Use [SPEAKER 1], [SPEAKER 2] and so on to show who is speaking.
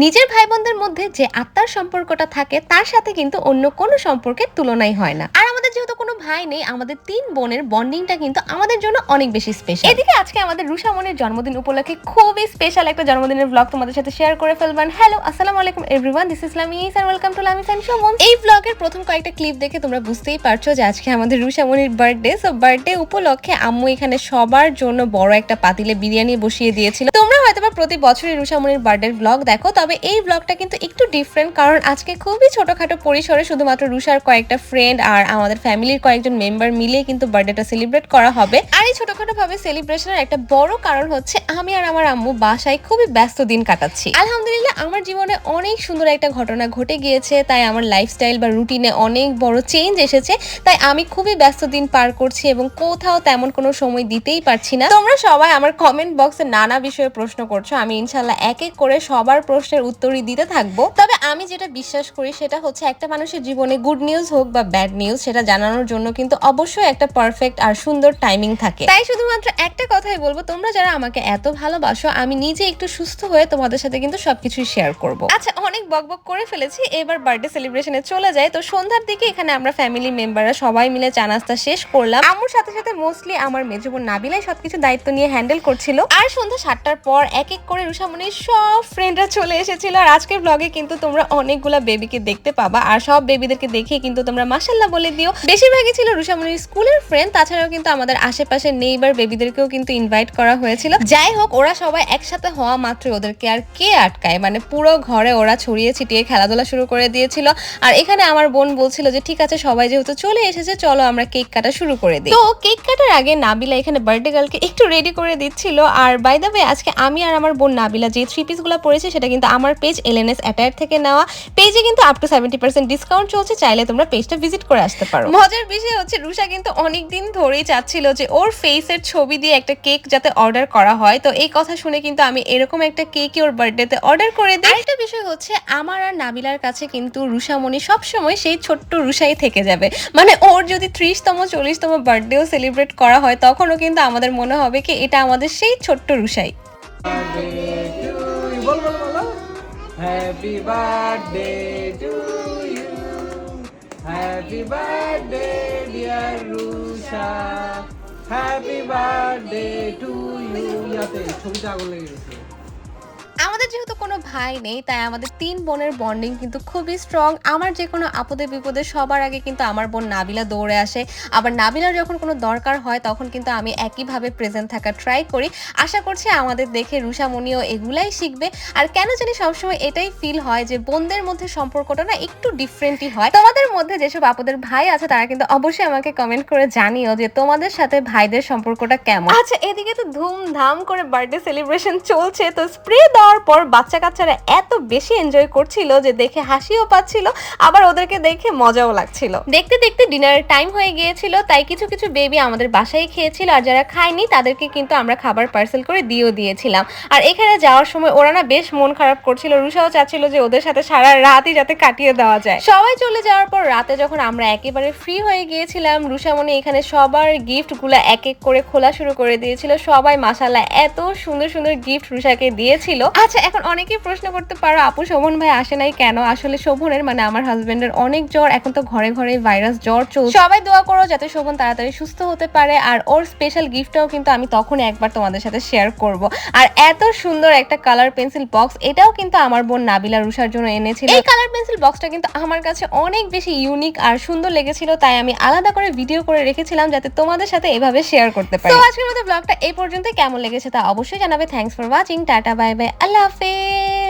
[SPEAKER 1] নিজের ভাই বোনদের মধ্যে যে আত্মার সম্পর্কটা থাকে তার সাথে কিন্তু অন্য কোনো সম্পর্কের তুলনাই হয় না। আর আমাদের যেহেতু কোনো ভাই নেই, আমাদের ৩ বোনের বন্ডিংটা কিন্তু আমাদের জন্য অনেক বেশি স্পেশাল। এদিকে আজকে আমাদের রুষামনির জন্মদিন উপলক্ষে খুবই স্পেশাল একটা জন্মদিনের ব্লগ তোমাদের সাথে শেয়ার করে ফেলবেন। হ্যালো, আসসালামু আলাইকুম everyone, this is Lamis and welcome to Lamis and Suman. এই ব্লগের প্রথম কয়েকটা ক্লিপ দেখে তোমরা বুঝতেই পারছো যে আজকে আমাদের রুষামনির বার্থডে। সো বার্থডে উপলক্ষে আম্মু এখানে সবার জন্য বড় একটা পাতিলে বিরিয়ানি বসিয়ে দিয়েছিল। তোমরা হয়তোবা প্রতি বছরই রুষামনির বার্থডে ব্লগ দেখো, তবে এই ব্লগটা কিন্তু একটু ডিফারেন্ট, কারণ আজকে খুবই ছোটখাটো পরিসরে শুধুমাত্র রুষার কয়েকটা ফ্রেন্ড আর আমাদের ফ্যামিলির কয়েকজন মেম্বার মিলে কিন্তু বার্থডেটা সেলিব্রেট করা হবে। আর এই ছোটখাটো ভাবে সেলিব্রেশনের একটা বড় কারণ হচ্ছে আমি আর আমার আম্মু বাসায় খুবই ব্যস্ত দিন কাটাচ্ছি। আলহামদুলিল্লাহ আমার জীবনে অনেক সুন্দর একটা ঘটনা ঘটে গিয়েছে, তাই আমার লাইফস্টাইল বা রুটিনে অনেক বড় চেঞ্জ এসেছে। তাই আমি খুবই ব্যস্ত দিন পার করছি এবং কোথাও তেমন কোনো সময় দিতেই পারছি না। তোমরা সবাই আমার কমেন্ট বক্সে নানা বিষয়ে প্রশ্ন করছো, আমি ইনশাল্লাহ এক এক করে সবার প্রশ্নের উত্তরই দিতে থাকবো। তবে আমি যেটা বিশ্বাস করি সেটা হচ্ছে একটা মানুষের জীবনে গুড নিউজ হোক বা ব্যাড নিউজ, সেটা জানানোর জন্য কিন্তু অবশ্যই একটা পারফেক্ট আর সুন্দর টাইমিং থাকে। তাই শুধুমাত্র একটা কথাই বলবো, তোমরা যারা আমাকে এত ভালোবাসো, আমি নিজে একটু সুস্থ হয়ে তোমাদের সাথে কিন্তু সবকিছুই শেয়ার করব। আচ্ছা, অনেক বকবক করে ফেলেছি, এবার বার্থডে সেলিব্রেশনে চলে যায়। তো সন্ধ্যার দিকে এখানে আমরা ফ্যামিলি মেম্বাররা সবাই মিলে চা নাস্তা শেষ করলাম। আম্মুর সাথে সাথে মোস্টলি আমার মেজো বোন নাবিলাই সবকিছু দায়িত্ব নিয়ে হ্যান্ডেল করছিল। আর সন্ধ্যা 7টার পর এক এক করে রুষামনির সব ফ্রেন্ডরা চলে এসেছিল। আর আজকের ব্লগে কিন্তু তোমরা অনেকগুলা বেবিকে দেখতে পাবা, আর সব বেবিদেরকে দেখে কিন্তু তোমরা মাশাআল্লাহ বলে দিও। বেশিরভাগই ছিল রুষামনির স্কুলের ফ্রেন্ড, তাছাড়াও কিন্তু আমাদের আশেপাশে নেইবার বেবিদেরকেও কিন্তু ইনভাইট করা হয়েছিল। যাই হোক, ওরা সবাই একসাথে হওয়া মাত্র ওদেরকে আর কে আটকায়, মানে পুরো ঘরে ওরা ছড়িয়ে ছিটিয়ে খেলাধুলা শুরু করে দিয়েছিল। আর এখানে আমার বোন বলছিল যে ঠিক আছে, সবাই যেহেতু চলে এসেছে চলো আমরা কেক কাটা শুরু করে দিই। তো কেক কাটার আগে নাবিলা এখানে বার্থডে গার্লকে একটু রেডি করে দিচ্ছিল। আর বাই দ্য ওয়ে, আজকে আমি আর আমার বোন নাবিলা যে 3 পিসগুলো পরেছি সেটা কিন্তু আমার পেজ এলএনএস অ্যাটায়ার থেকে নেওয়া। পেজে কিন্তু আপ টু 70% ডিসকাউন্ট চলছে, চাইলে তোমরা পেজটা ভিজিট করে আসতে পারো। মজার বিষয় হচ্ছে রুষা কিন্তু অনেকদিন ধরেই চাচ্ছিল যে ওর ফেসের ছবি দিয়ে একটা কেক যাতে অর্ডার করা হয়। তো এই কথা শুনে কিন্তু আমি এরকম একটা কেকই ওর বার্থডেতে অর্ডার করে দিই। আরেকটা বিষয় হচ্ছে, আমার আর নাবিলার কাছে কিন্তু রুষামণি সবসময় সেই ছোট্ট রুষাই থেকে যাবে। মানে ওর যদি 30তম 40তম বার্থডেও সেলিব্রেট করা হয়, তখনও কিন্তু আমাদের মনে হবে কি এটা আমাদের সেই ছোট্ট রুষাই।
[SPEAKER 2] Happy birthday to you. Happy birthday dear Rusha. Happy birthday to you. ইয়াতে ছবিটা আগুন লেগে গেছে।
[SPEAKER 1] আমাদের যেহেতু কোনো ভাই নেই, তাই আমাদের 3 বোনের বন্ডিং কিন্তু খুবই স্ট্রং। আমার যে কোনো আপদে বিপদে সবার আগে কিন্তু আমার বোন নাবিলা দৌড়ে আসে। আবার নাবিলার যখন কোনো দরকার হয় তখন কিন্তু আমি একইভাবে প্রেজেন্ট থাকার ট্রাই করি। আশা করছি আমাদের দেখে রুষামণিও এগুলাই শিখবে। আর কেন জানি সবসময় এটাই ফিল হয় যে বোনদের মধ্যে সম্পর্কটা না একটু ডিফারেন্টই হয়। তোমাদের মধ্যে যেসব আপদের ভাই আছে তারা কিন্তু অবশ্যই আমাকে কমেন্ট করে জানিও যে তোমাদের সাথে ভাইদের সম্পর্কটা কেমন। আচ্ছা, এদিকে তো ধুমধাম করে বার্থডে সেলিব্রেশন চলছে। তো স্প্রে দেওয়ার পর বাচ্চা কাচ্চারা এত বেশি এনজয় করছিল যে দেখে হাসিও পাচ্ছিল, আবার ওদেরকে দেখে মজাও লাগছিল। দেখতে দেখতে ডিনারের টাইম হয়ে গিয়েছিল, তাই কিছু কিছু বেবি আমাদের বাসায় খেয়েছিল, আর যারা খায়নি তাদেরকে কিন্তু আমরা খাবার পার্সেল করে দিয়েছিলাম। আর এখানে যাওয়ার সময় ওরা না বেশ মন খারাপ করছিল। রুষাও চাচ্ছিল যে ওদের সাথে সারা রাতই যাতে কাটিয়ে দেওয়া যায়। সবাই চলে যাওয়ার পর রাতে যখন আমরা একেবারে ফ্রি হয়ে গিয়েছিলাম, রুষামণি এখানে সবার গিফটগুলো এক এক করে খোলা শুরু করে দিয়েছিল। সবাই মাশাআল্লাহ এত সুন্দর সুন্দর গিফট রুষাকে দিয়েছিল। আচ্ছা, এখন অনেকেই প্রশ্ন করতে পারো আপু শোভন ভাই আসে নাই কেন? আসলে শোভনের মানে আমার হাজবেন্ডের অনেক জ্বর, এখন তো ঘরে ঘরে ভাইরাস জ্বর চলছে। সবাই দোয়া করো যাতে শোভন তাড়াতাড়ি সুস্থ হতে পারে। আর ওর স্পেশাল গিফটটাও কিন্তু আমি তখন একবার তোমাদের সাথে শেয়ার করব। আর এত সুন্দর একটা কালার পেন্সিল বক্স, এটাও কিন্তু আমার বোন নাবিলা রুষার জন্য এনেছিল। এই কালার পেন্সিল বক্সটা কিন্তু আমার কাছে অনেক বেশি ইউনিক আর সুন্দর লেগেছিল, তাই আমি আলাদা করে ভিডিও করে রেখেছিলাম যাতে তোমাদের সাথে এভাবে শেয়ার করতে পারি। তো আজকের মতো ব্লগটা এই পর্যন্ত কেমন লেগেছে তা অবশ্যই জানাবে। Thanks for watching, tata, bye bye, আল্লাহ হাফেজ।